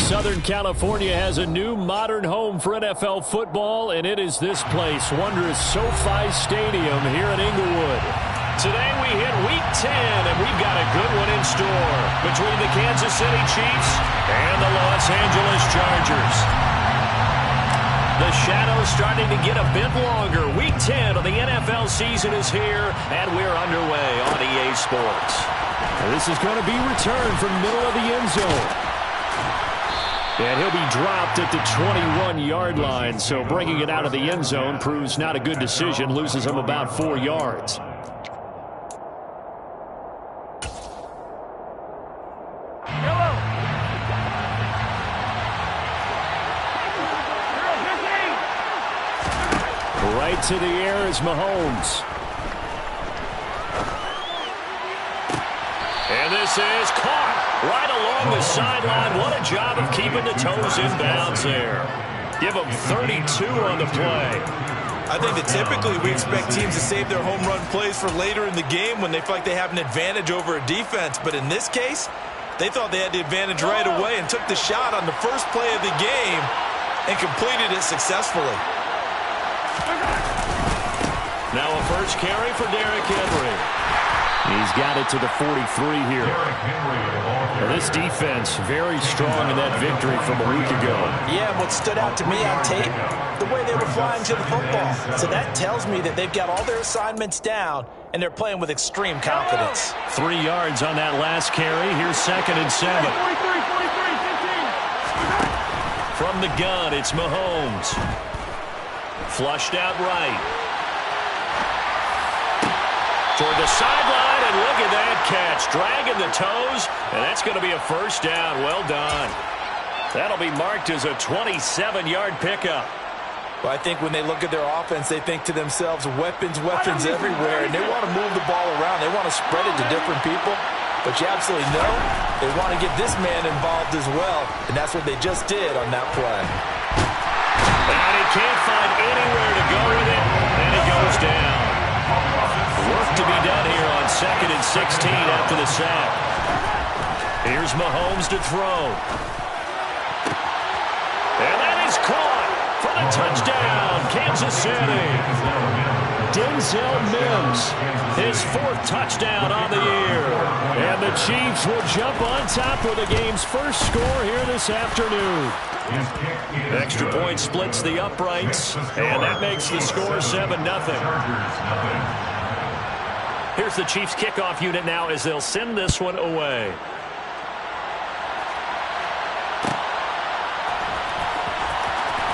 Southern California has a new modern home for NFL football, and it is this place, wondrous SoFi Stadium here in Inglewood. Today we hit Week 10, and we've got a good one in store between the Kansas City Chiefs and the Los Angeles Chargers. The shadow's starting to get a bit longer. Week 10 of the NFL season is here, and we're underway on EA Sports. And this is going to be returned from middle of the end zone. And he'll be dropped at the 21-yard line, so bringing it out of the end zone proves not a good decision, loses him about 4 yards. Right to the air is Mahomes. And this is caught right along the sideline. What a job of keeping the toes in bounds there. Give them 32 on the play. I think that typically we expect teams to save their home run plays for later in the game when they feel like they have an advantage over a defense. But in this case, they thought they had the advantage right away and took the shot on the first play of the game and completed it successfully. Now a first carry for Derrick Henry. He's got it to the 43 here. Well, this defense very strong in that victory from a week ago. Yeah, what stood out to me on tape, the way they were flying to the football. So that tells me that they've got all their assignments down, and they're playing with extreme confidence. 3 yards on that last carry. Here's 2nd and 7. From the gun, it's Mahomes. Flushed out right. Toward the sideline, and look at that catch. Dragging the toes, and that's going to be a first down. Well done. That'll be marked as a 27-yard pickup. Well, I think when they look at their offense, they think to themselves, weapons, weapons everywhere, and they want to move the ball around. They want to spread it to different people. But you absolutely know they want to get this man involved as well, and that's what they just did on that play. And he can't find anywhere to go with it, and it goes down. Work to be done here on 2nd and 16 after the sack. Here's Mahomes to throw. And that is caught for the touchdown, Kansas City. Denzel Mims, his 4th touchdown on the year. And the Chiefs will jump on top with the game's first score here this afternoon. Extra point splits the uprights, and that makes the score 7-0. Here's the Chiefs kickoff unit now as they'll send this one away.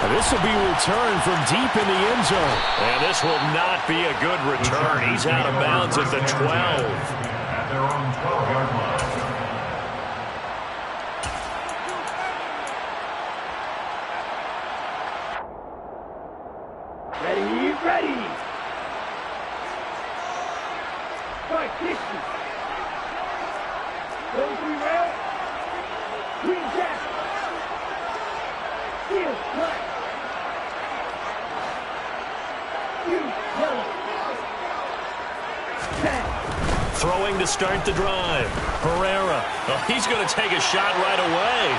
This will be returned from deep in the end zone. And this will not be a good return. He's out of bounds at the 12. At their own 12-yard line. Ready. Strike 60. Those 3 rails. Green jack. Steel cut. Throwing to start the drive. Herrera. Oh, he's going to take a shot right away.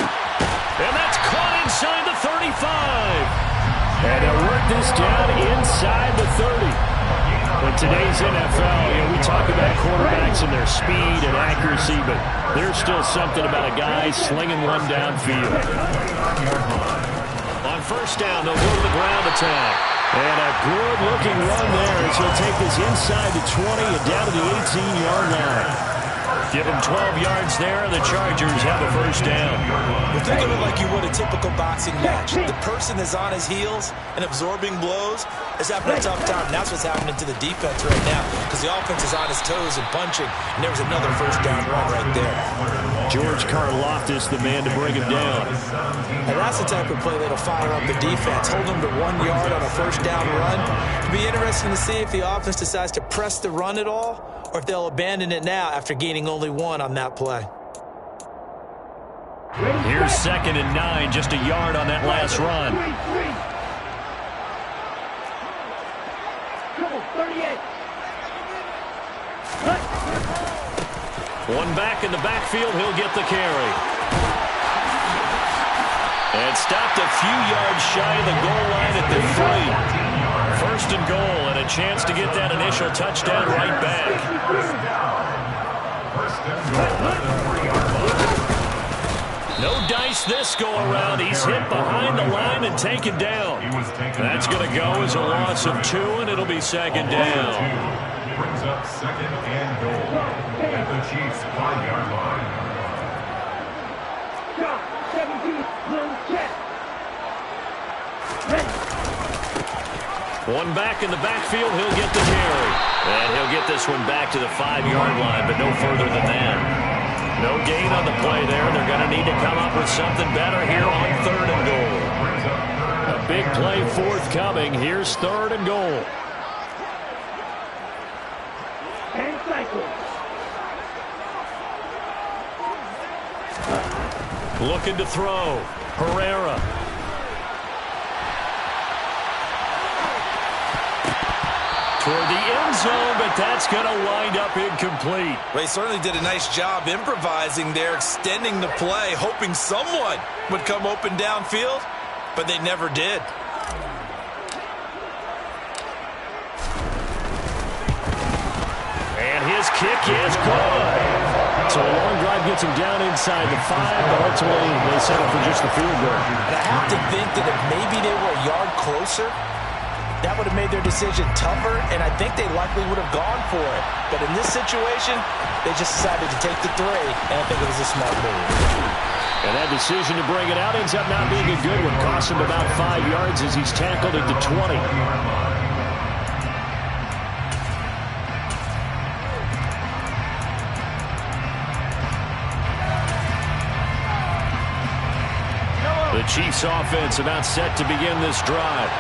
And that's caught inside the 35. And they'll work this down inside the 30. In today's NFL, we talk about quarterbacks and their speed and accuracy, but there's still something about a guy slinging one downfield. On first down, they'll go to the ground attack. And a good-looking run there as he'll take this inside the 20 and down to the 18-yard line. Give them 12 yards there, and the Chargers have a first down. Well, think of it like you would a typical boxing match. The person is on his heels and absorbing blows is having a tough time. And that's what's happening to the defense right now because the offense is on his toes and punching, and there was another first down run right there. George Karlaftis, the man to bring him down. And that's the type of play that'll fire up the defense. Hold them to 1 yard on a first down run. It'll be interesting to see if the offense decides to press the run at all, or if they'll abandon it now after gaining only 1 on that play. Here's 2nd and 9, just a yard on that last run. 38. One back in the backfield, he'll get the carry. And stopped a few yards shy of the goal line at the 3. First and goal, and a chance to get that initial touchdown right back. No dice this go around. He's hit behind the line and taken down. That's going to go as a loss of 2, and it'll be second down. Brings up second and goal at the Chiefs' 5-yard line. Stop. 17. Blue check. Ready. One back in the backfield. He'll get the carry. And he'll get this one back to the 5-yard line, but no further than that. No gain on the play there. They're going to need to come up with something better here on 3rd and goal. A big play forthcoming. Here's 3rd and goal. And cycle. Looking to throw. Herrera. Toward the end zone, but that's going to wind up incomplete. They certainly did a nice job improvising there, extending the play, hoping someone would come open downfield, but they never did. And his kick is good. So a long drive gets him down inside the 5, but ultimately they settle for just the field goal. And I have to think that if maybe they were a yard closer, that would have made their decision tougher, and I think they likely would have gone for it. But in this situation, they just decided to take the 3, and I think it was a smart move. And that decision to bring it out ends up not being a good one. Cost him about 5 yards as he's tackled at the 20. The Chiefs offense about set to begin this drive.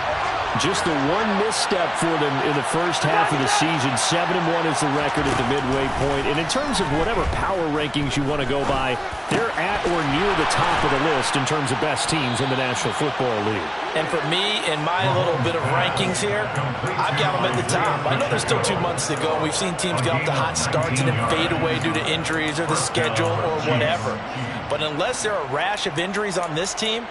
Just the one misstep for them in the first half of the season. 7-1 is the record at the midway point. And in terms of whatever power rankings you want to go by, they're at or near the top of the list in terms of best teams in the National Football League. And for me, in my little bit of rankings here, I've got them at the top. I know there's still 2 months to go. We've seen teams get off to hot starts and then fade away due to injuries or the schedule or whatever. But unless there are a rash of injuries on this team,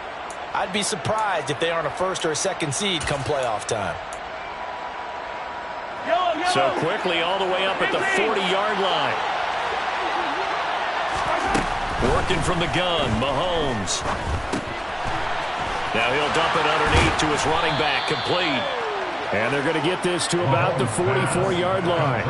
I'd be surprised if they aren't a 1st or a 2nd seed come playoff time. So quickly all the way up at the 40-yard line. Working from the gun, Mahomes. Now he'll dump it underneath to his running back, complete. And they're going to get this to about the 44-yard line.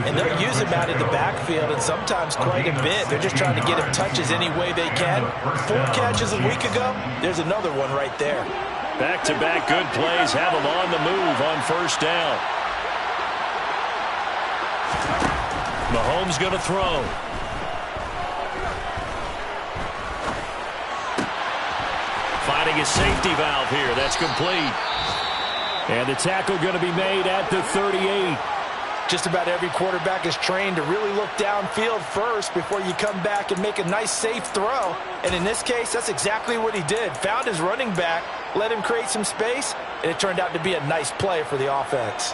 And they'll use him out in the backfield, and sometimes quite a bit. They're just trying to get him touches any way they can. 4 catches a week ago, there's another one right there. Back-to-back good plays have him on the move on 1st down. Mahomes going to throw. Finding his safety valve here. That's complete. And the tackle going to be made at the 38. Just about every quarterback is trained to really look downfield first before you come back and make a nice, safe throw. And in this case, that's exactly what he did. Found his running back, let him create some space, and it turned out to be a nice play for the offense.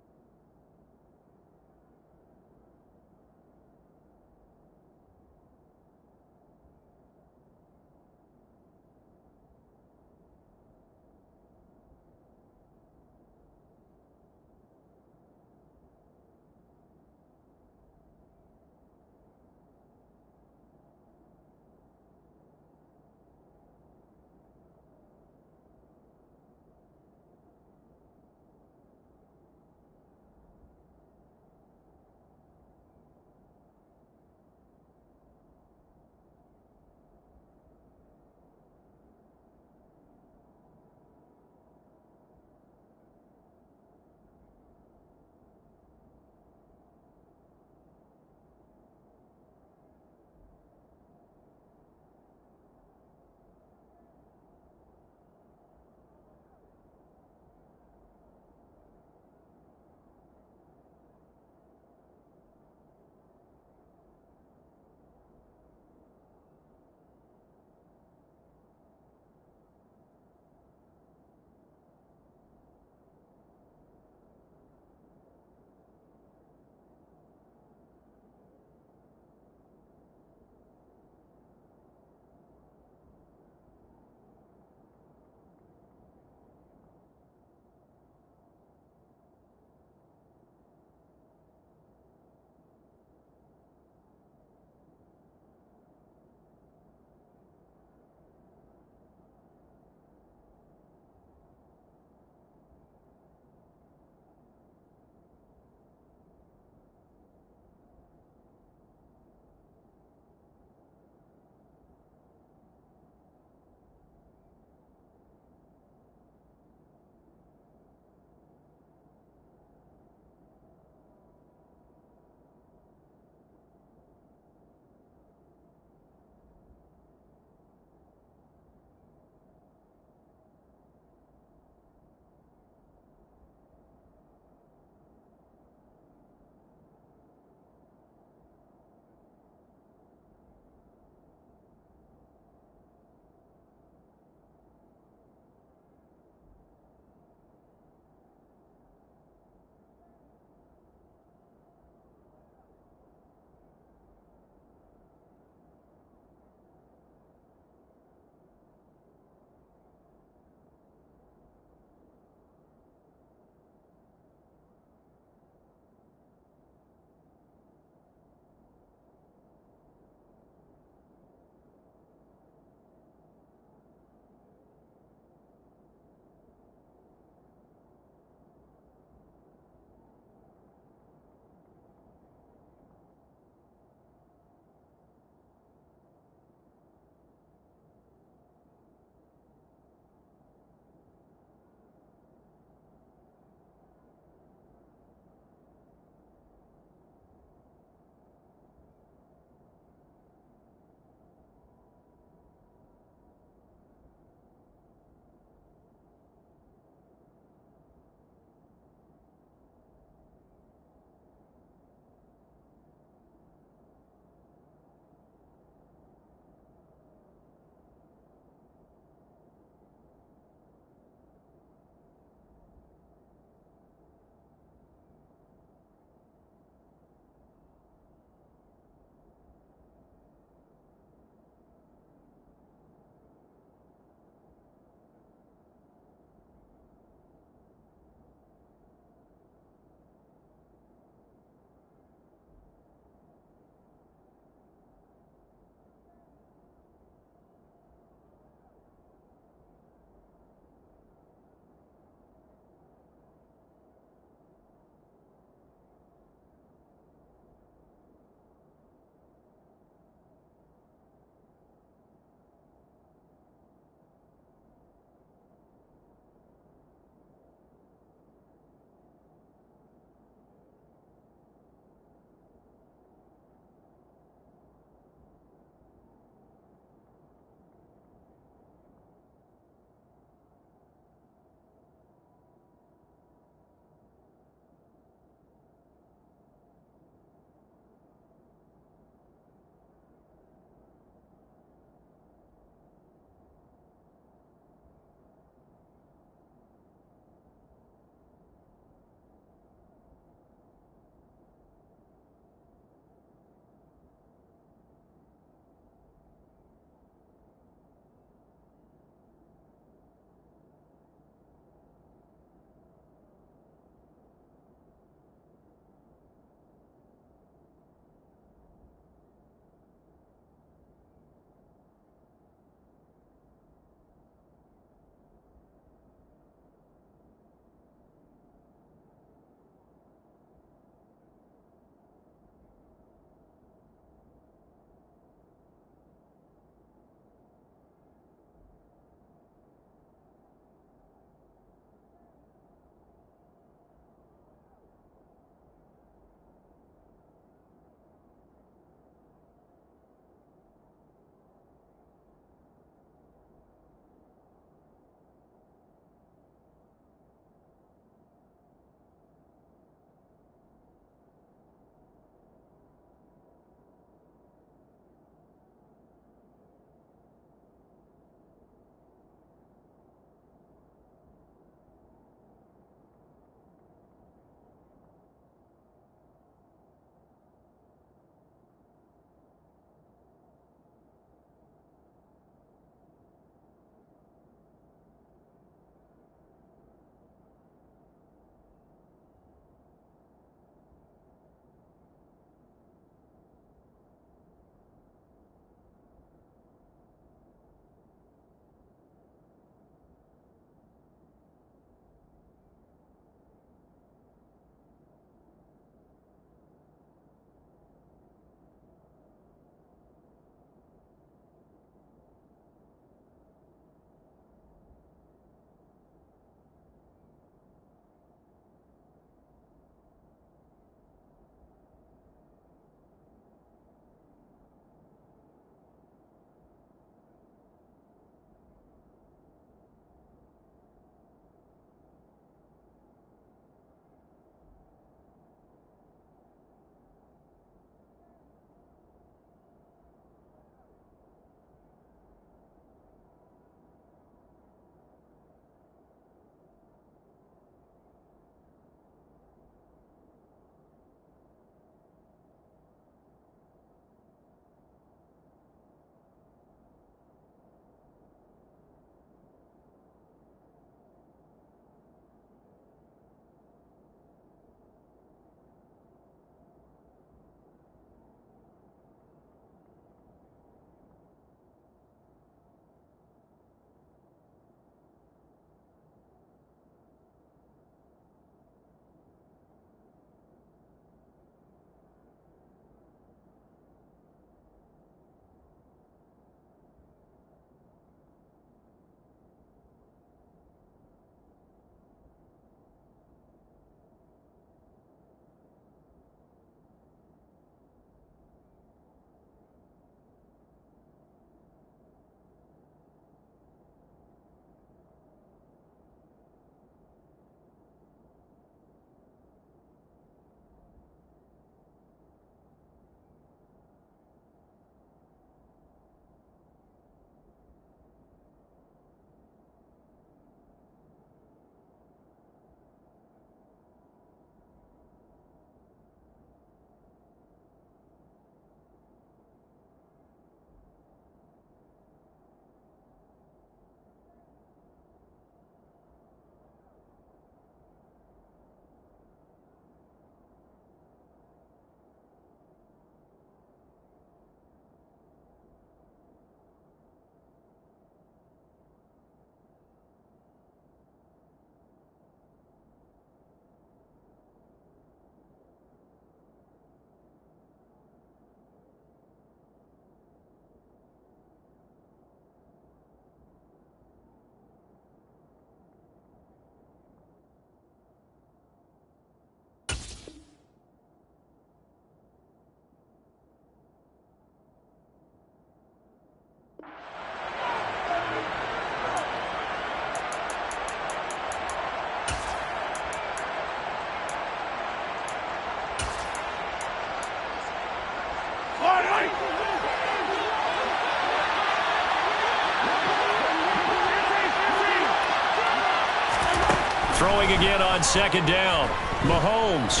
Throwing again on second down. Mahomes.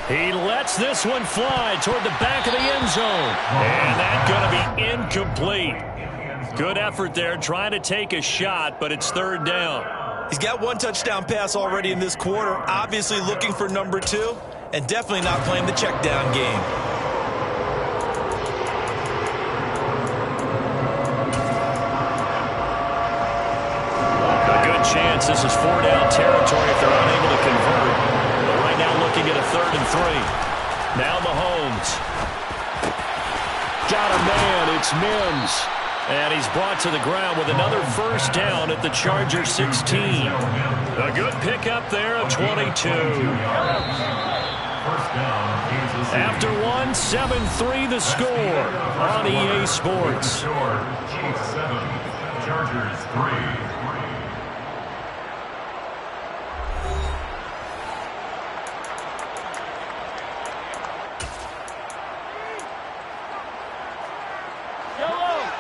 He lets this one fly toward the back of the end zone. And that's going to be incomplete. Good effort there trying to take a shot, but it's third down. He's got one touchdown pass already in this quarter, obviously looking for number 2, and definitely not playing the check down game. Chance this is 4-down territory if they're unable to convert. But right now looking at a 3rd and 3. Now Mahomes. Got a man. It's Mims. And he's brought to the ground with another first down at the Charger 16. A good pickup there of 22. After one, 7-3 the score on EA Sports. Chiefs 7, Chargers 3.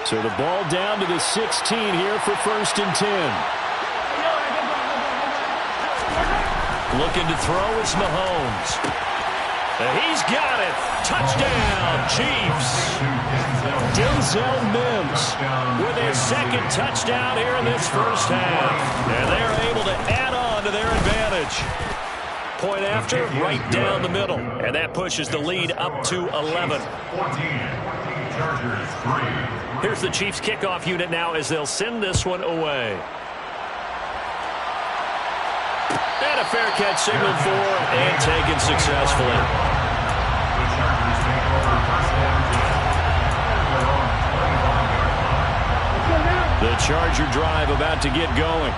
So the ball down to the 16 here for 1st and 10. Looking to throw is Mahomes. He's got it. Touchdown, Chiefs. Denzel Mims with his 2nd touchdown here in this first half. And they're able to add on to their advantage. Point after, right down the middle. And that pushes the lead up to 11. 14, Chargers 3. Here's the Chiefs kickoff unit now as they'll send this one away. And a fair catch signaled for and taken successfully. The Chargers take over first down. The Charger drive about to get going.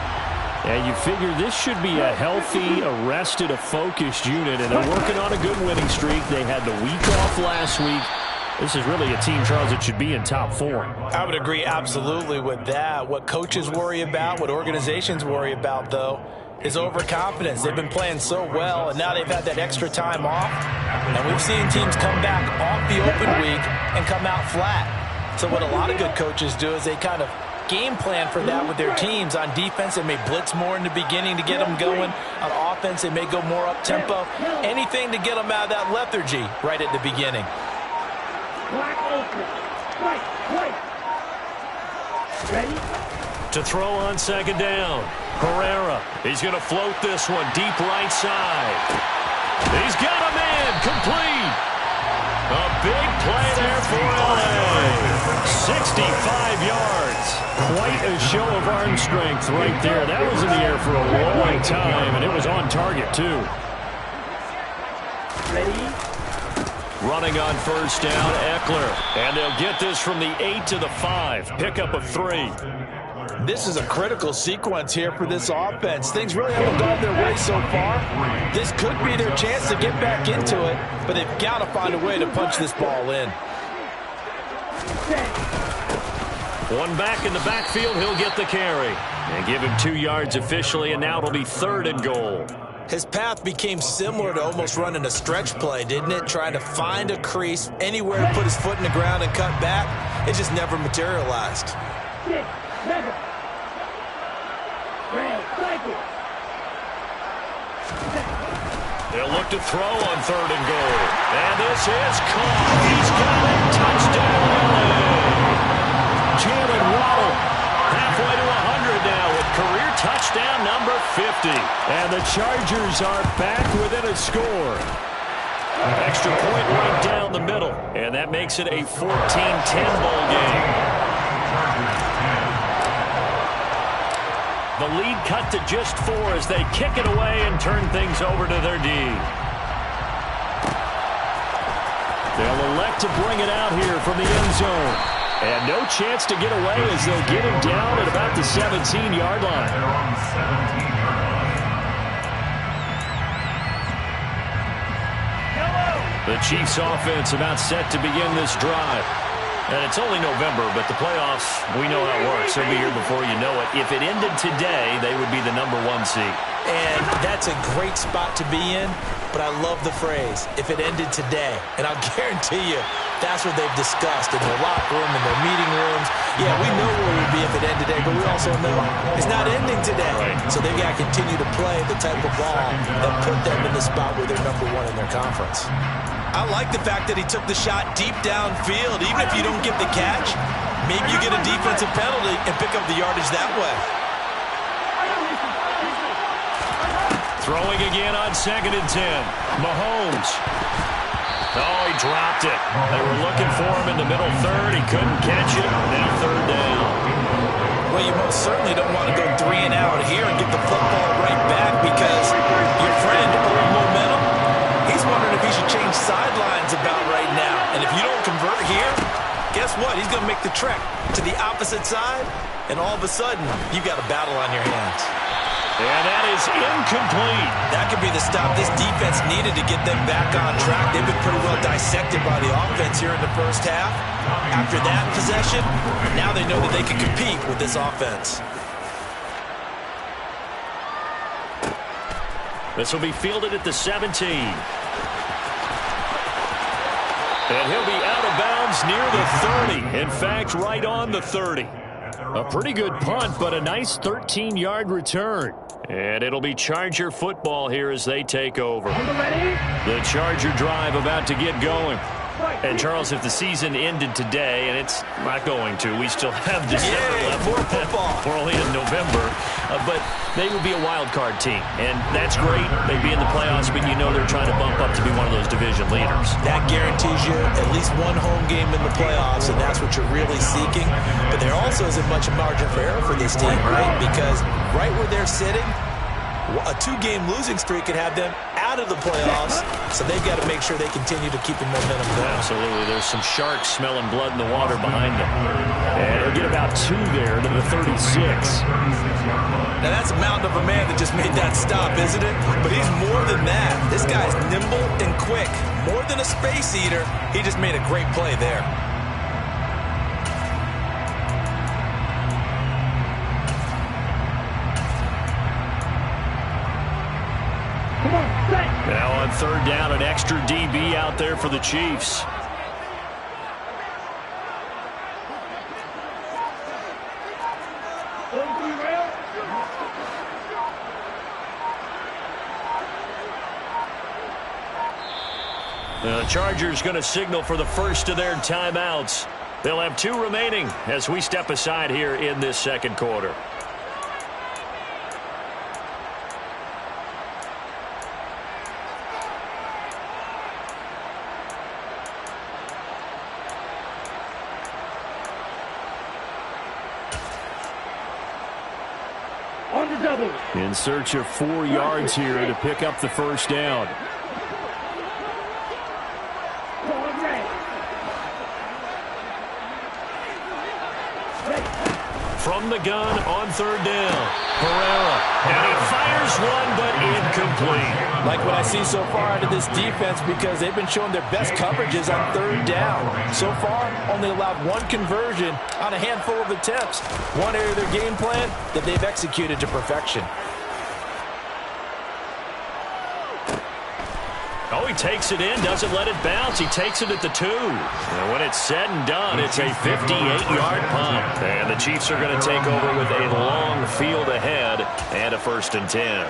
And you figure this should be a healthy, arrested, a focused unit, and they're working on a good winning streak. They had the week off last week. This is really a team, Charles, that should be in top 4. I would agree absolutely with that. What coaches worry about, what organizations worry about, though, is overconfidence. They've been playing so well, and now they've had that extra time off. And we've seen teams come back off the open week and come out flat. So what a lot of good coaches do is they kind of game plan for that with their teams. On defense, they may blitz more in the beginning to get them going. On offense, they may go more up-tempo. Anything to get them out of that lethargy right at the beginning. Ready? To throw on second down. Herrera. He's going to float this one deep right side. He's got a man. Complete. A big play there for LA. 65 yards. Quite a show of arm strength right there. That was in the air for a long time, and it was on target, too. Ready? Running on first down, Eckler. And they'll get this from the 8 to the 5. Pickup of 3. This is a critical sequence here for this offense. Things really haven't gone their way so far. This could be their chance to get back into it, but they've got to find a way to punch this ball in. One back in the backfield, he'll get the carry. And give him 2 yards officially, and now it'll be 3rd and goal. His path became similar to almost running a stretch play, didn't it? Trying to find a crease, anywhere to put his foot in the ground and cut back. It just never materialized. 6, 7. They'll look to throw on 3rd and goal. And this is caught. He's got it. Touchdown. Jalen Waddle halfway to 100 now with career touchdown number 50. And the Chargers are back within a score. Extra point right down the middle. And that makes it a 14-10 ball game. The lead cut to just 4 as they kick it away and turn things over to their D. They'll elect to bring it out here from the end zone. And no chance to get away as they'll get him down at about the 17-yard line. They're on the 17-yard line. The Chiefs offense about set to begin this drive. And it's only November, but the playoffs, we know how it works. They'll be here before you know it. If it ended today, they would be the number 1 seed. And that's a great spot to be in, but I love the phrase, if it ended today. And I'll guarantee you, that's what they've discussed in their locker room, in their meeting rooms. Yeah, we know where it would be if it ended today, but we also know it's not ending today. So they've got to continue to play the type of ball that put them in the spot where they're #1 in their conference. I like the fact that he took the shot deep downfield. Even if you don't get the catch, maybe you get a defensive penalty and pick up the yardage that way. Throwing again on 2nd and 10. Mahomes. Oh, he dropped it. They were looking for him in the middle third. He couldn't catch it. Now 3rd down. Well, you most certainly don't want to go 3 and out here and get the football right back because your friend, old momentum, he's wondering if he should change sidelines about right now. And if you don't convert here, guess what? He's going to make the trek to the opposite side, and all of a sudden, you've got a battle on your hands. And that is incomplete. That could be the stop this defense needed to get them back on track. They've been pretty well dissected by the offense here in the first half. After that possession, now they know that they can compete with this offense. This will be fielded at the 17. And he'll be out of bounds near the 30. In fact, right on the 30. A pretty good punt, but a nice 13-yard return. And it'll be Charger football here as they take over. The Charger drive about to get going. And, Charles, if the season ended today, and it's not going to, we still have December left. More football. We're only in November. But they would be a wild card team. And that's great. They'd be in the playoffs, but you know they're trying to bump up to be one of those division leaders. That guarantees you at least one home game in the playoffs, and that's what you're really seeking. But there also isn't much margin for error for this team, right? Because right where they're sitting, a 2-game losing streak could have them out of the playoffs, so they've got to make sure they continue to keep the momentum going. Absolutely. There's some sharks smelling blood in the water behind them. And they'll get about 2 there to the 36. Now, that's a mountain of a man that just made that stop, isn't it? But he's more than that. This guy's nimble and quick. More than a space eater, he just made a great play there. Now on 3rd down, an extra DB out there for the Chiefs. The Chargers going to signal for the first of their timeouts. They'll have 2 remaining as we step aside here in this 2nd quarter. In search of 4 yards here to pick up the first down. From the gun on 3rd down, Pereira. And he fires one, but incomplete. Like what I see so far out of this defense, because they've been showing their best coverages on 3rd down. So far, only allowed 1 conversion on a handful of attempts. One area of their game plan that they've executed to perfection. Oh, he takes it in, doesn't let it bounce. He takes it at the 2. And when it's said and done, it's a 58-yard punt. And the Chiefs are going to take over with a long field ahead and a 1st and 10.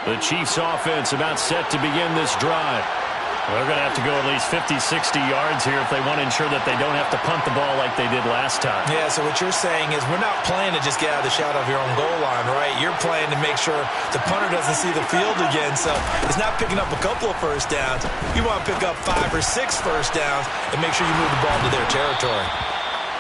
The Chiefs offense about set to begin this drive. They're going to have to go at least 50, 60 yards here if they want to ensure that they don't have to punt the ball like they did last time. Yeah, so what you're saying is we're not playing to just get out of the shadow of your own goal line, right? You're playing to make sure the punter doesn't see the field again. So it's not picking up a couple of first downs. You want to pick up 5 or 6 first downs and make sure you move the ball to their territory.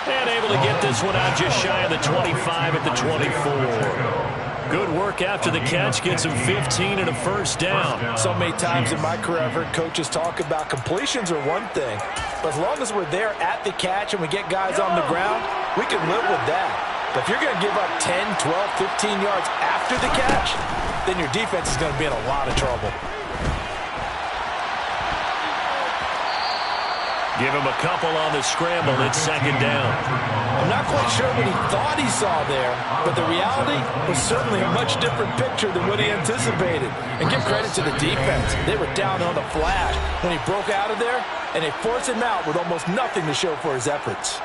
And able to get this one out just shy of the 25 at the 24. Good work after the catch, gets him 15 and a first down. So many times in my career I've heard coaches talk about completions are one thing, but as long as we're there at the catch and we get guys on the ground, we can live with that. But if you're going to give up 10, 12, 15 yards after the catch, then your defense is going to be in a lot of trouble. Give him a couple on the scramble. It's second down. I'm not quite sure what he thought he saw there, but the reality was certainly a much different picture than what he anticipated. And give credit to the defense. They were down on the flash when he broke out of there, and they forced him out with almost nothing to show for his efforts.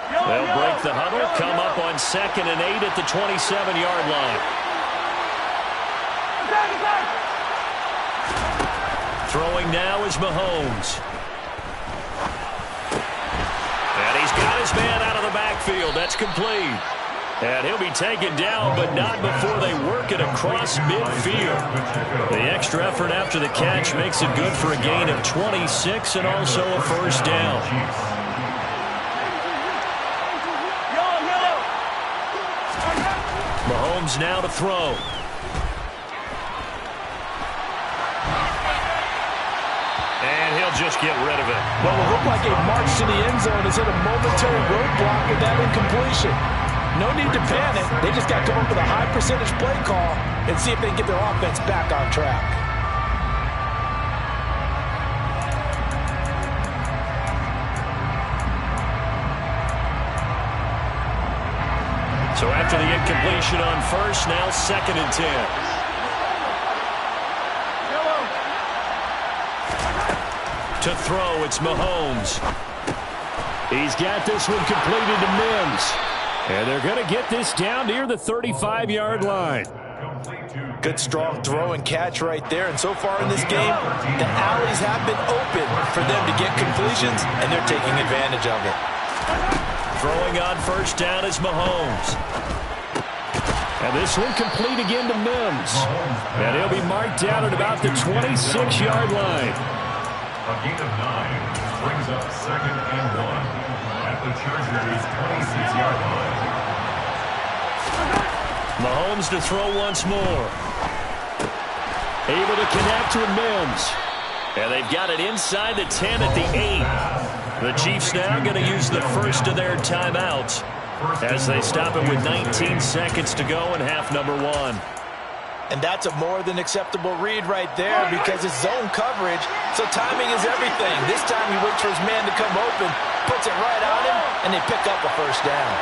They'll break the huddle, come up on 2nd and 8 at the 27-yard line. Throwing now is Mahomes. And he's got his man out of the backfield. That's complete. And he'll be taken down, but not before they work it across midfield. The extra effort after the catch makes it good for a gain of 26 and also a first down. Mahomes now to throw. And he'll just get rid of it. Well, it looked like a march to the end zone has hit a momentary roadblock with that incompletion. No need to panic. They just got to come up with a high percentage play call and see if they can get their offense back on track. So after the incompletion on first, now 2nd and 10. To throw, it's Mahomes. He's got this one completed to Mims. And they're going to get this down near the 35-yard line. Good strong throw and catch right there. And so far in this game, the alleys have been open for them to get completions, and they're taking advantage of it. Throwing on first down is Mahomes. And this one complete again to Mims. And he'll be marked down at about the 26-yard line. A gain of 9 brings up 2nd and 1 at the Chargers' 26-yard line. Mahomes to throw once more. Able to connect with Mims. And they've got it inside the 10 at the 8. The Chiefs now going to use the first of their timeouts as they stop it with 19 seconds to go in half number 1. And that's a more than acceptable read right there because it's zone coverage, so timing is everything. This time he waits for his man to come open, puts it right on him, and they pick up a first down.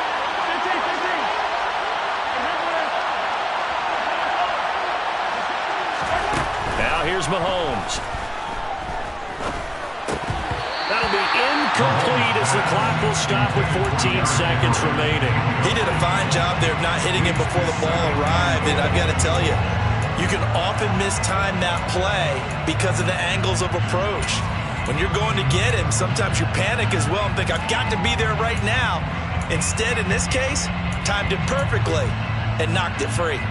Now here's Mahomes. That'll be incomplete as the clock will stop with 14 seconds remaining. He did a fine job there of not hitting him before the ball arrived, and I've got to tell you, you can often mistime that play because of the angles of approach. When you're going to get him, sometimes you panic as well and think, I've got to be there right now. Instead, in this case, timed it perfectly and knocked it free.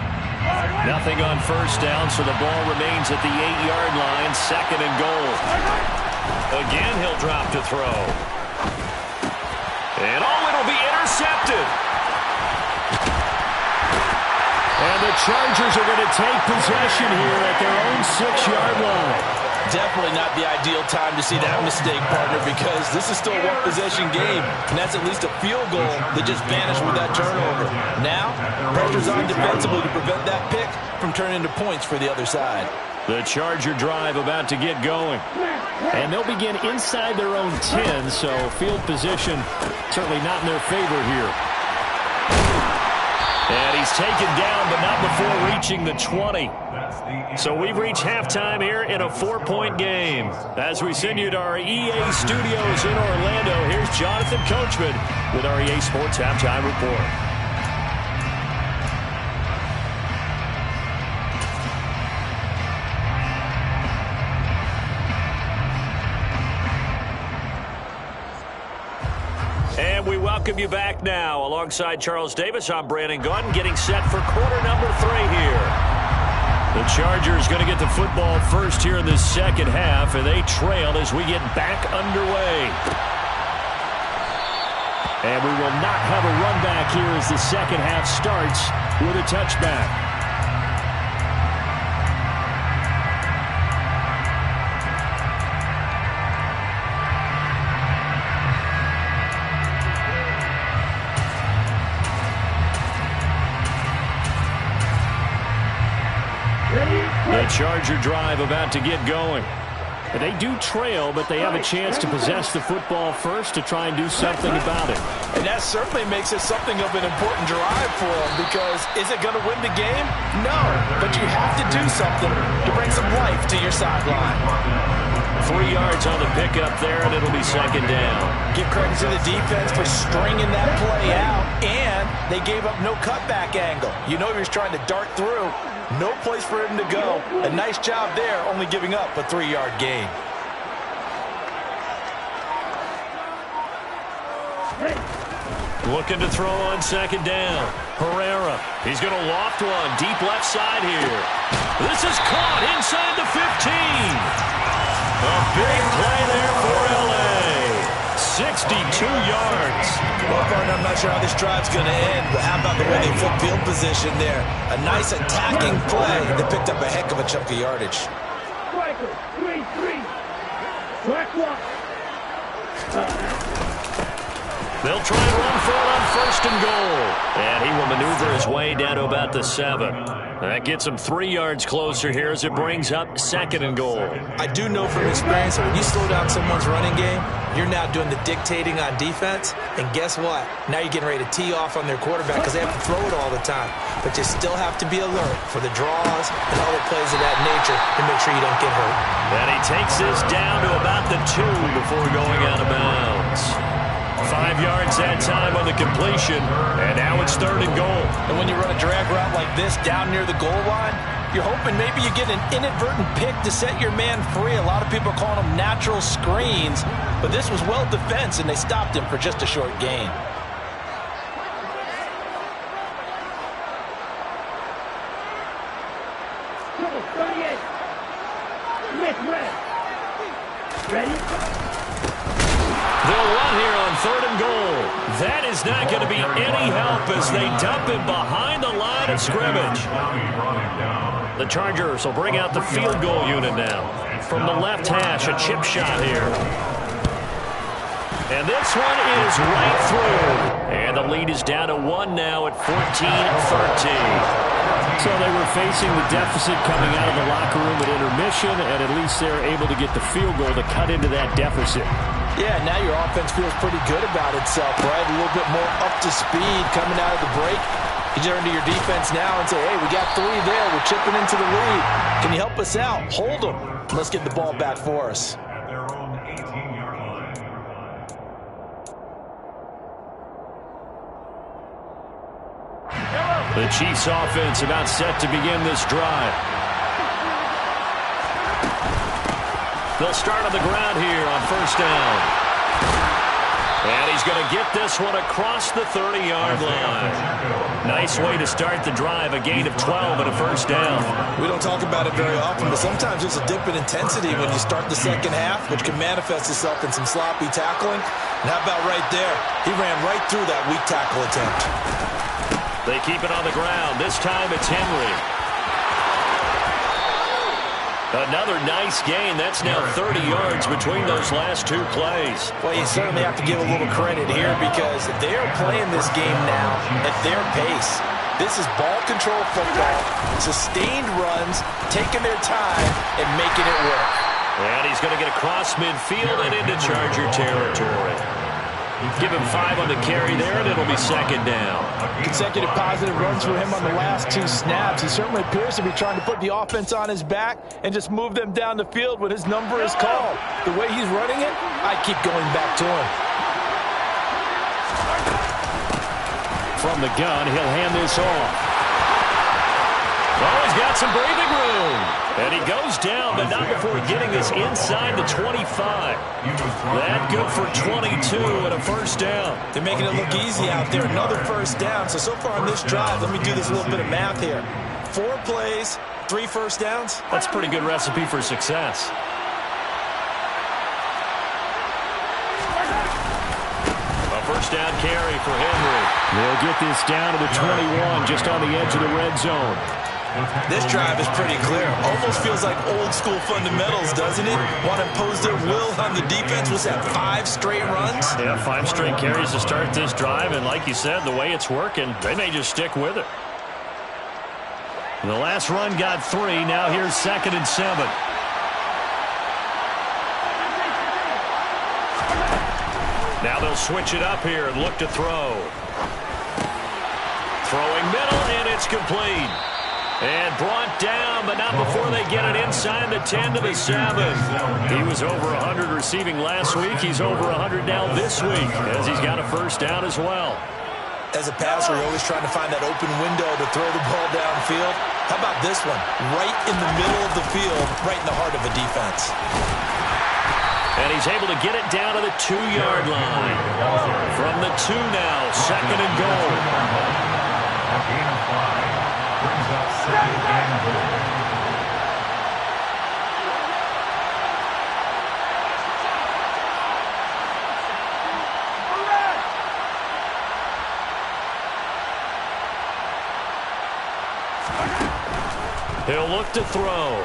Nothing on first down, so the ball remains at the 8-yard line, 2nd and goal. Again, he'll drop to throw. And it'll be intercepted. And the Chargers are going to take possession here at their own 6-yard line. Definitely not the ideal time to see that mistake, partner, because this is still a one-possession game, and that's at least a field goal that just vanished with that turnover. Now, pressure's on defensively to prevent that pick from turning into points for the other side. The Charger drive about to get going. And they'll begin inside their own 10, so field position certainly not in their favor here. And he's taken down, but not before reaching the 20. So we've reached halftime here in a 4-point game. As we send you to our EA studios in Orlando, here's Jonathan Coachman with our EA Sports Halftime Report. And we welcome you back now. Alongside Charles Davis, I'm Brandon Gunn, getting set for quarter number 3 here. The Chargers going to get the football first here in the second half, and they trail as we get back underway. And we will not have a run back here as the second half starts with a touchback. The Charger drive about to get going. And they do trail, but they have a chance to possess the football first to try and do something about it. And that certainly makes it something of an important drive for them, because is it going to win the game? No, but you have to do something to bring some life to your sideline. 3 yards on the pickup there, and it'll be second down. Give credit to the defense for stringing that play out, and they gave up no cutback angle. You know he was trying to dart through. No place for him to go. A nice job there, only giving up a 3-yard gain. Looking to throw on second down. Herrera. He's going to loft one deep left side here. This is caught inside the 15. A big play there for L.A. 62 yards. Well, partner, I'm not sure how this drive's going to end, but how about the way they flip field position there? A nice attacking play that picked up a heck of a chunk of yardage. Striker, 3-3. Track 1. They'll try and run for it on first and goal. And he will maneuver his way down to about the 7. That gets him 3 yards closer here as it brings up second and goal. I do know from experience that when you slow down someone's running game, you're now doing the dictating on defense. And guess what? Now you're getting ready to tee off on their quarterback because they have to throw it all the time. But you still have to be alert for the draws and other plays of that nature to make sure you don't get hurt. And he takes this down to about the 2 before going out of bounds. 5 yards that time on the completion, and now it's third and goal. And when you run a drag route like this down near the goal line, you're hoping maybe you get an inadvertent pick to set your man free. A lot of people are calling them natural screens, but this was well defense, and they stopped him for just a short gain. Trouble 38. Smith red. Ready? They'll run here on third and goal. That is not going to be any help as they dump him behind the line of scrimmage. The Chargers will bring out the field goal unit now. From the left hash, a chip shot here. And this one is right through. And the lead is down to 1 now at 14-13. So they were facing the deficit coming out of the locker room at intermission, and at least they're able to get the field goal to cut into that deficit. Yeah, now your offense feels pretty good about itself, right? A little bit more up to speed coming out of the break. You turn to your defense now and say, hey, we got 3 there. We're chipping into the lead. Can you help us out? Hold them. Let's get the ball back for us. At their own 18-yard line. The Chiefs offense about set to begin this drive. They'll start on the ground here on first down. And he's going to get this one across the 30-yard line. Nice way to start the drive, a gain of 12 and a first down. We don't talk about it very often, but sometimes there's a dip in intensity when you start the second half, which can manifest itself in some sloppy tackling. And how about right there? He ran right through that weak tackle attempt. They keep it on the ground. This time it's Henry. Another nice gain. That's now 30 yards between those last 2 plays. Well, you certainly have to give a little credit here because they are playing this game now at their pace. This is ball control football, sustained runs, taking their time, and making it work. And he's going to get across midfield and into Charger territory. Give him 5 on the carry there, and it'll be second down. Consecutive positive runs for him on the last 2 snaps. He certainly appears to be trying to put the offense on his back and just move them down the field when his number is called. The way he's running it, I keep going back to him. From the gun, he'll hand this off. Oh, he's got some breathing room. And he goes down, but not before getting this inside the 25. That good for 22 and a first down. They're making it look easy out there. Another first down. So far on this drive, let me do this little bit of math here. 4 plays, 3 first downs. That's a pretty good recipe for success. A first down carry for Henry. They'll get this down to the 21, just on the edge of the red zone. This drive is pretty clear. Almost feels like old school fundamentals, doesn't it? Want to impose their will on the defense. Was that 5 straight runs? Yeah, 5 straight carries to start this drive, and like you said, the way it's working, they may just stick with it. The last run got 3. Now here's 2nd and 7. Now they'll switch it up here and look to throw. Throwing middle, and it's complete. And brought down, but not before they get it inside the 10 to the 7. He was over 100 receiving last week. He's over 100 now this week as he's got a first down as well. As a passer, you're always trying to find that open window to throw the ball downfield. How about this one? Right in the middle of the field, right in the heart of a defense. And he's able to get it down to the 2-yard line. From the 2 now, second and goal. A gain of 5 brings up second and goal. He'll look to throw.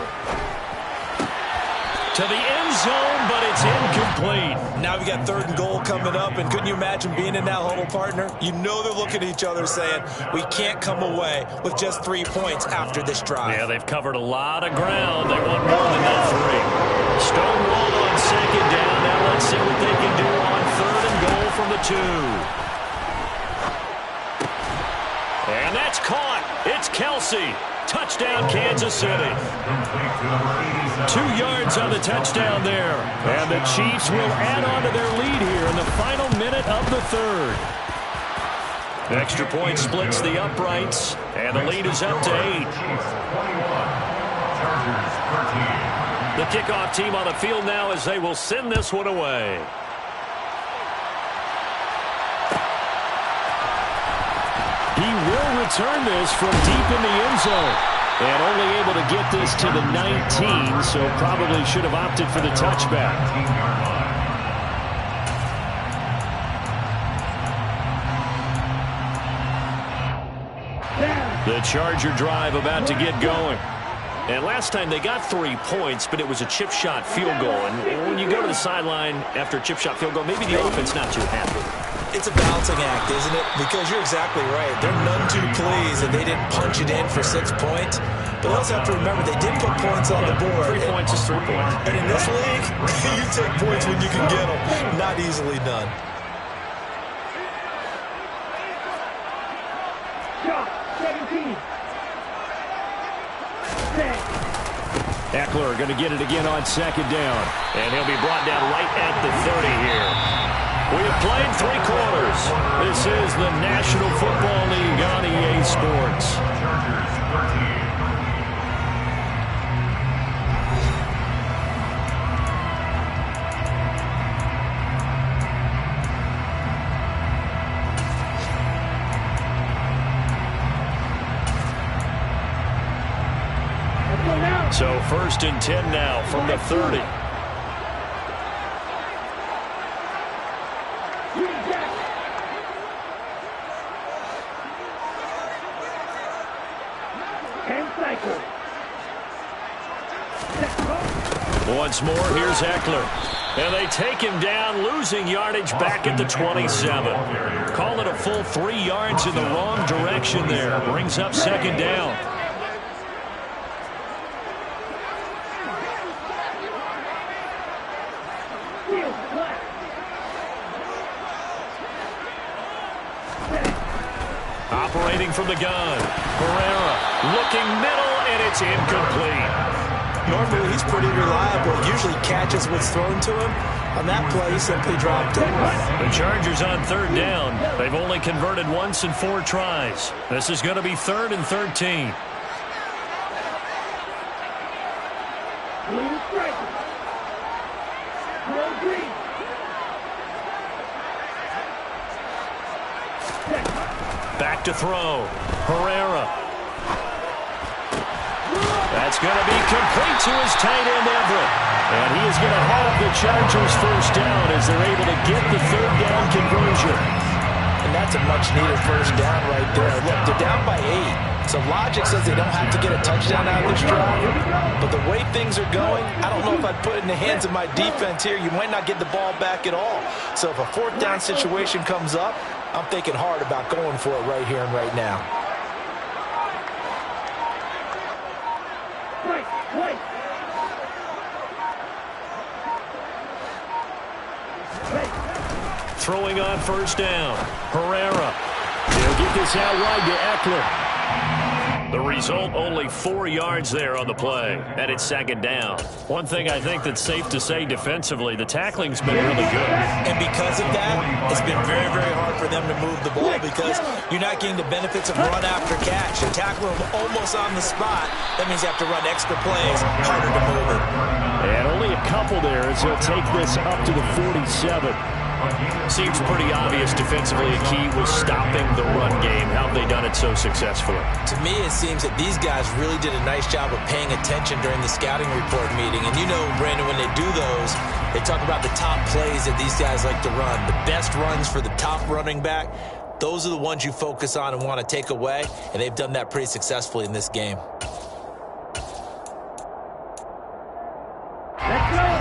To the end zone, but it's incomplete. Now we got third and goal coming up, and couldn't you imagine being in that huddle, partner? You know they're looking at each other saying, we can't come away with just 3 points after this drive. Yeah, they've covered a lot of ground. They want more than that 3. Stonewall on second down. Now let's see what they can do on third and goal from the 2. And that's caught. It's Kelsey. Touchdown, Kansas City. 2 yards on the touchdown there. And the Chiefs will add on to their lead here in the final minute of the 3rd. Extra point splits the uprights, and the lead is up to 8. The kickoff team on the field now as they will send this one away. He will return this from deep in the end zone. And only able to get this to the 19, so probably should have opted for the touchback. The Charger drive about to get going. And last time they got 3 points, but it was a chip shot field goal. And when you go to the sideline after a chip shot field goal, maybe the offense not too happy. It's a balancing act, isn't it? Because you're exactly right. They're none too pleased that they didn't punch it in for 6 points. But also have to remember they did put points on the board. 3 points is 3 points. And in this league, you take points when you can get them. Not easily done. Shot 17. Eckler going to get it again on second down. And he'll be brought down right at the 30 here. We have played 3 quarters. This is the National Football League on EA Sports. Chargers 13. So 1st and 10 now from the 30. Once more, here's Eckler. And they take him down, losing yardage back at the 27. Call it a full 3 yards in the wrong direction there. Brings up second down. Operating from the gun. Herrera looking middle, and it's incomplete. Normally, he's pretty reliable. Usually catches what's thrown to him. On that play, he simply dropped it. The Chargers on third down. They've only converted once in 4 tries. This is going to be 3rd and 13. Blue striker. Blue green. Back to throw. Herrera. That's going to be complete to his tight end, Everett. And he is going to have the Chargers first down as they're able to get the 3rd down conversion. And that's a much-needed first down right there. Look, they're down by 8. So logic says they don't have to get a touchdown out of this drive. But the way things are going, I don't know if I'd put it in the hands of my defense here. You might not get the ball back at all. So if a 4th down situation comes up, I'm thinking hard about going for it right here and right now. throwing on first down. Herrera. He'll get this out wide to Eckler. The result, only 4 yards there on the play, and it's second down. One thing I think that's safe to say defensively, the tackling's been really good. And because of that, it's been very, very hard for them to move the ball because you're not getting the benefits of run after catch. You tackle them almost on the spot. That means you have to run extra plays, harder to move it. And only a couple there as they'll take this up to the 47. Seems pretty obvious defensively a key was stopping the run game. How have they done it so successfully? To me, it seems that these guys really did a nice job of paying attention during the scouting report meeting. And you know, Brandon, when they do those, they talk about the top plays that these guys like to run. The best runs for the top running back, those are the ones you focus on and want to take away. And they've done that pretty successfully in this game.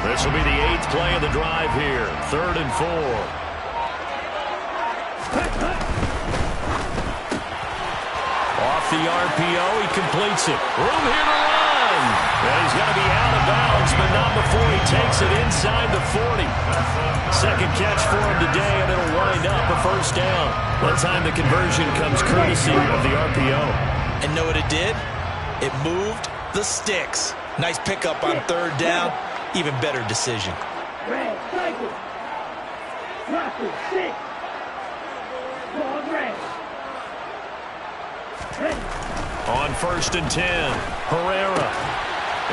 This will be the 8th play of the drive here. 3rd and 4. Off the RPO, he completes it. Room here to run. And he's going to be out of bounds, but not before he takes it inside the 40. Second catch for him today, and it'll wind up a first down. That time the conversion comes courtesy of the RPO. And know what it did? It moved the sticks. Nice pickup on 3rd down. Even better decision. Red, cycle. Drop it, 6. Ball red. On 1st and 10, Herrera.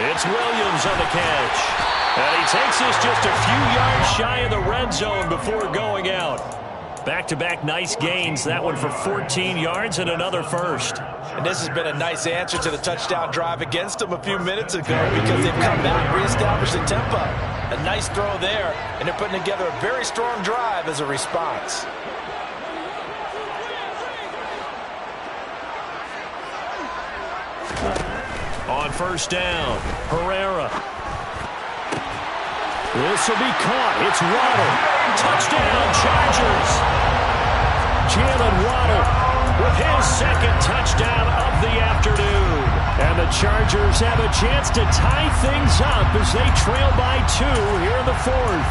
It's Williams on the catch. And he takes us just a few yards shy of the red zone before going out. Back-to-back nice gains. That one for 14 yards and another first. And this has been a nice answer to the touchdown drive against them a few minutes ago because they've come back, reestablished the tempo. A nice throw there, and they're putting together a very strong drive as a response. On 1st down, Herrera. This will be caught. It's Waddle. Touchdown, Chargers. Jalen Waddle with his 2nd touchdown of the afternoon. And the Chargers have a chance to tie things up as they trail by 2 here in the 4th.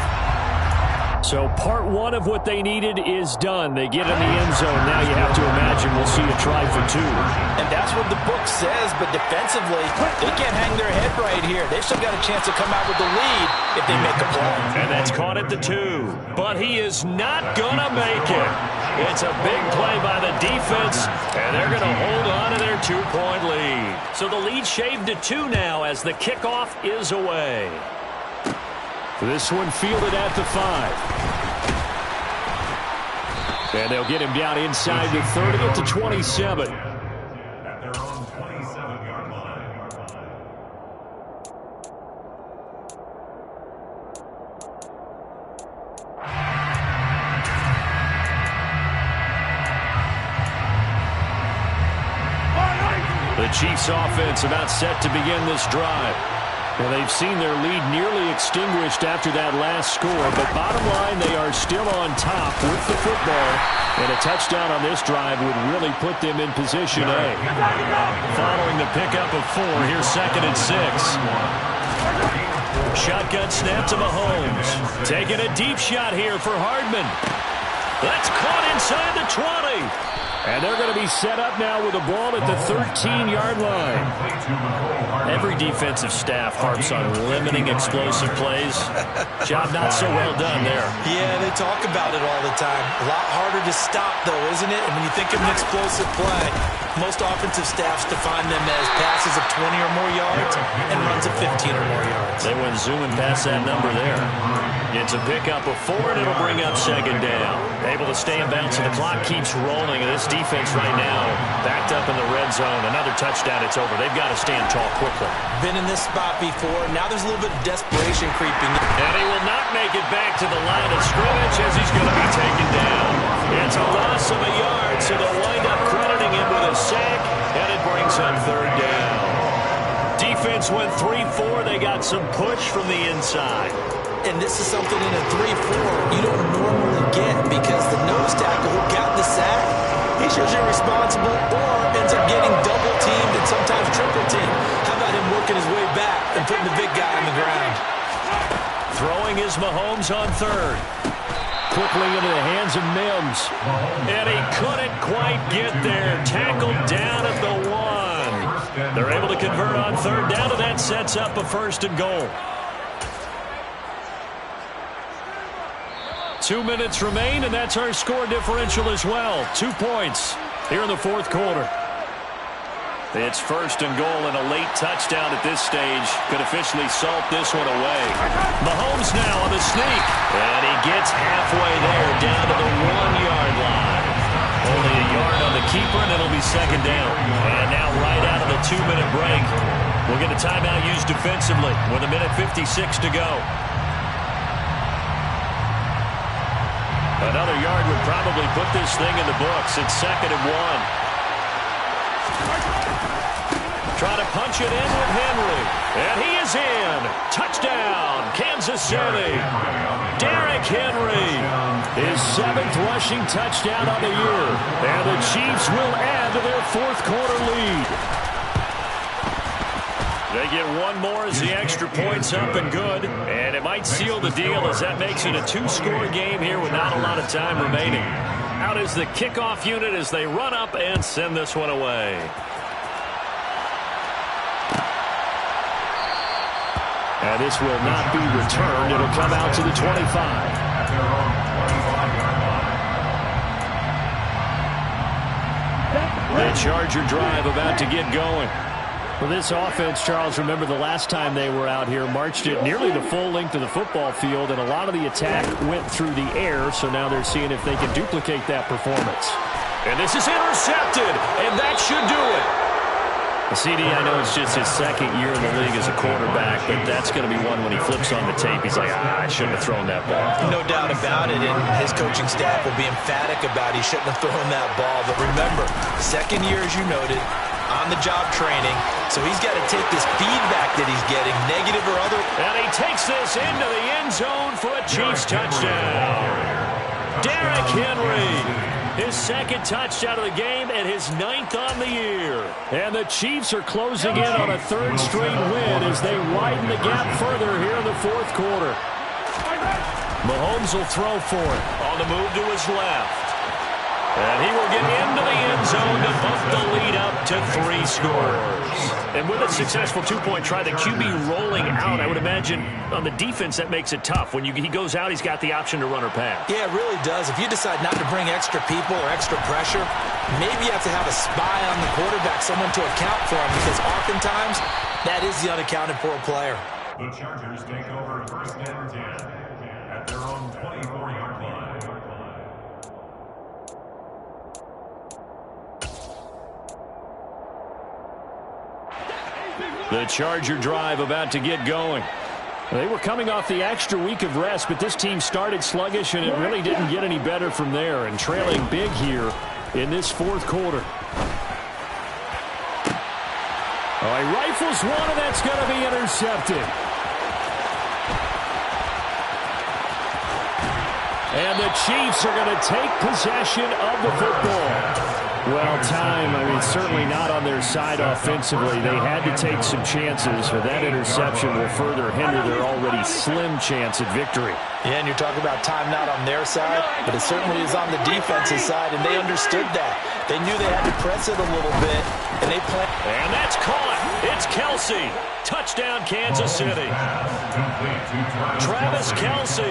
So part 1 of what they needed is done. They get in the end zone. Now you have to imagine we'll see a try for 2. And that's what the book says, but defensively, they can't hang their head right here. They've still got a chance to come out with the lead if they make a play. And that's caught at the 2. But he is not going to make it. It's a big play by the defense, and they're going to hold on to their 2-point lead. So the lead shaved to 2 now as the kickoff is away. This one fielded at the 5. And they'll get him down inside the 30 at the 27. At their own 27-yard line. The Chiefs offense about set to begin this drive. Well, they've seen their lead nearly extinguished after that last score, but bottom line, they are still on top with the football, and a touchdown on this drive would really put them in position A. Following the pickup of 4, here's 2nd and 6. Shotgun snap to Mahomes. Taking a deep shot here for Hardman. That's caught inside the 20. And they're going to be set up now with the ball at the 13-yard line. Every defensive staff harps on limiting explosive plays. Job not so well done there. Yeah, they talk about it all the time. A lot harder to stop, though, isn't it? And when you think of an explosive play, most offensive staffs define them as passes of 20 or more yards and runs of 15 or more yards. They went zooming past that number there. It's a pickup of 4, and it'll bring up 2nd down. Able to stay in bounds, and the clock keeps rolling. And this defense right now backed up in the red zone. Another touchdown, it's over. They've got to stand tall quickly. Been in this spot before. Now there's a little bit of desperation creeping in. And he will not make it back to the line of scrimmage as he's going to be taken down. It's a loss of a yard, so they'll wind up crediting him with a sack, and it brings up 3rd down. Defense went 3-4. They got some push from the inside. And this is something in a 3-4 you don't normally get because the nose tackle who got the sack, he's usually responsible or ends up getting double-teamed and sometimes triple-teamed. How about him working his way back and putting the big guy on the ground? Throwing is Mahomes on 3rd. quickly into the hands of Mims. And he couldn't quite get there. Tackled down at the 1. They're able to convert on third down, and that sets up a 1st and goal. 2 minutes remain, and that's our score differential as well. 2 points here in the 4th quarter. It's 1st and goal, and a late touchdown at this stage could officially salt this one away. Mahomes now on the sneak, and he gets halfway there, down to the 1-yard line. Only a yard on the keeper, and it'll be 2nd down. And now right out of the 2-minute break, we'll get a timeout used defensively with 1:56 to go. Another yard would probably put this thing in the books. It's 2nd and 1. Trying to punch it in with Henry. And he is in. Touchdown, Kansas City. Derrick Henry. His 7th rushing touchdown on the year. And the Chiefs will add to their 4th quarter lead. They get one more as the extra point's up and good. And it might seal the deal as that makes it a 2-score game here with not a lot of time remaining. Out is the kickoff unit as they run up and send this one away. And this will not be returned. It'll come out to the 25. The Charger drive about to get going. Well, this offense, Charles, remember the last time they were out here, marched it nearly the full length of the football field, and a lot of the attack went through the air, so now they're seeing if they can duplicate that performance. And this is intercepted, and that should do it. CD, I know it's just his 2nd year in the league as a quarterback, but that's going to be one when he flips on the tape. He's like, I shouldn't have thrown that ball. No doubt about it, and his coaching staff will be emphatic about he shouldn't have thrown that ball. But remember, 2nd year, as you noted, on-the-job training, so he's got to take this feedback that he's getting, negative or other. And he takes this into the end zone for a Chiefs touchdown. Derrick Henry. His 2nd touchdown of the game and his 9th on the year. And the Chiefs are closing in on a 3rd straight win as they widen the gap further here in the 4th quarter. Mahomes will throw for it. On the move to his left. And he will get into the end zone to bump the lead up to 3 scores. And with a successful 2-point try, the QB rolling out, I would imagine on the defense that makes it tough. When he goes out, he's got the option to run or pass. Yeah, it really does. If you decide not to bring extra people or extra pressure, maybe you have to have a spy on the quarterback, someone to account for him, because oftentimes that is the unaccounted for player. The Chargers take over 1st and 10 at their own 24-yard line. The Charger drive about to get going. They were coming off the extra week of rest, but this team started sluggish, and it really didn't get any better from there, and trailing big here in this 4th quarter. Oh, he rifles one, and that's going to be intercepted. And the Chiefs are going to take possession of the football. Well, time, certainly not on their side offensively. They had to take some chances, but that interception will further hinder their already slim chance at victory. Yeah, and you're talking about time not on their side, but it certainly is on the defensive side, and they understood that. They knew they had to press it a little bit, and they played. And that's caught. It's Kelce. Touchdown, Kansas City. Travis Kelce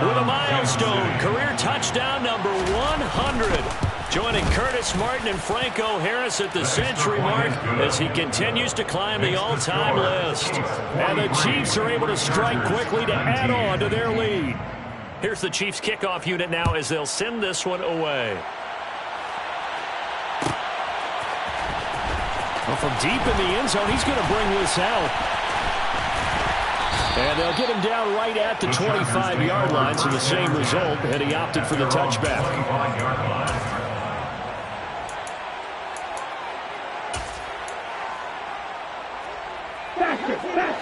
with a milestone career touchdown number 100. Joining Curtis Martin and Franco Harris at the century mark as he continues to climb the all-time list. And the Chiefs are able to strike quickly to add on to their lead. Here's the Chiefs kickoff unit now as they'll send this one away. Well, from deep in the end zone, he's going to bring this out. And they'll get him down right at the 25-yard line, so the same result, and he opted for the touchback.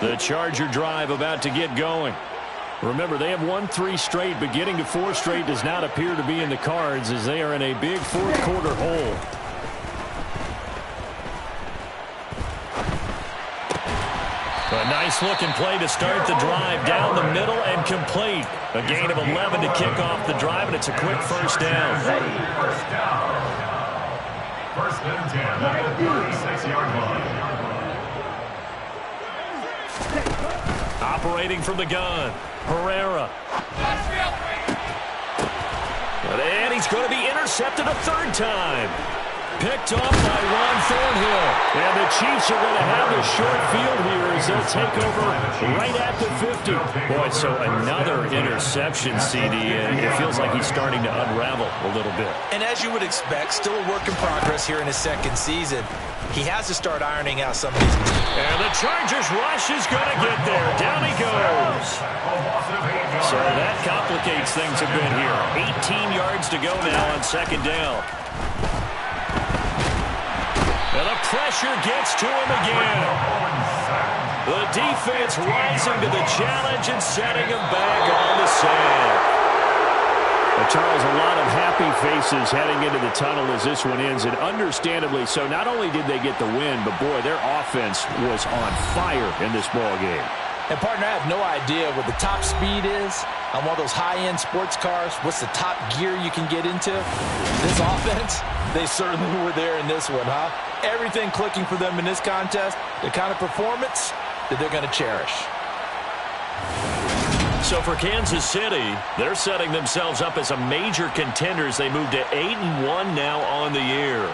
The Charger drive about to get going. Remember, they have won 3 straight, but getting to 4 straight does not appear to be in the cards as they are in a big 4th quarter hole. A Nice-looking play to start the drive. Down the middle and complete. A gain of 11 to kick off the drive, and it's a quick first down. First down. First and 10 at the 36-yard line. Operating from the gun, Herrera. And he's going to be intercepted a third time. Picked off by Ron Thornhill. And the Chiefs are going to have the short field here as they'll take over right at the 50. Boy, so another interception, CD. It feels like he's starting to unravel a little bit. And as you would expect, still a work in progress here in his second season. He has to start ironing out some of these. And the Chargers rush is going to get there. Down he goes. So that complicates things a bit here. 18 yards to go now on second down. And the pressure gets to him again. The defense rising to the challenge and setting him back on the sand. Well, Charles, a lot of happy faces heading into the tunnel as this one ends, and understandably so. Not only did they get the win, but, boy, their offense was on fire in this ball game. And, partner, I have no idea what the top speed is on one of those high-end sports cars. What's the top gear you can get into? This offense, they certainly were there in this one, huh? Everything clicking for them in this contest, the kind of performance that they're going to cherish. So for Kansas City, they're setting themselves up as a major contender as they move to 8-1 now on the year.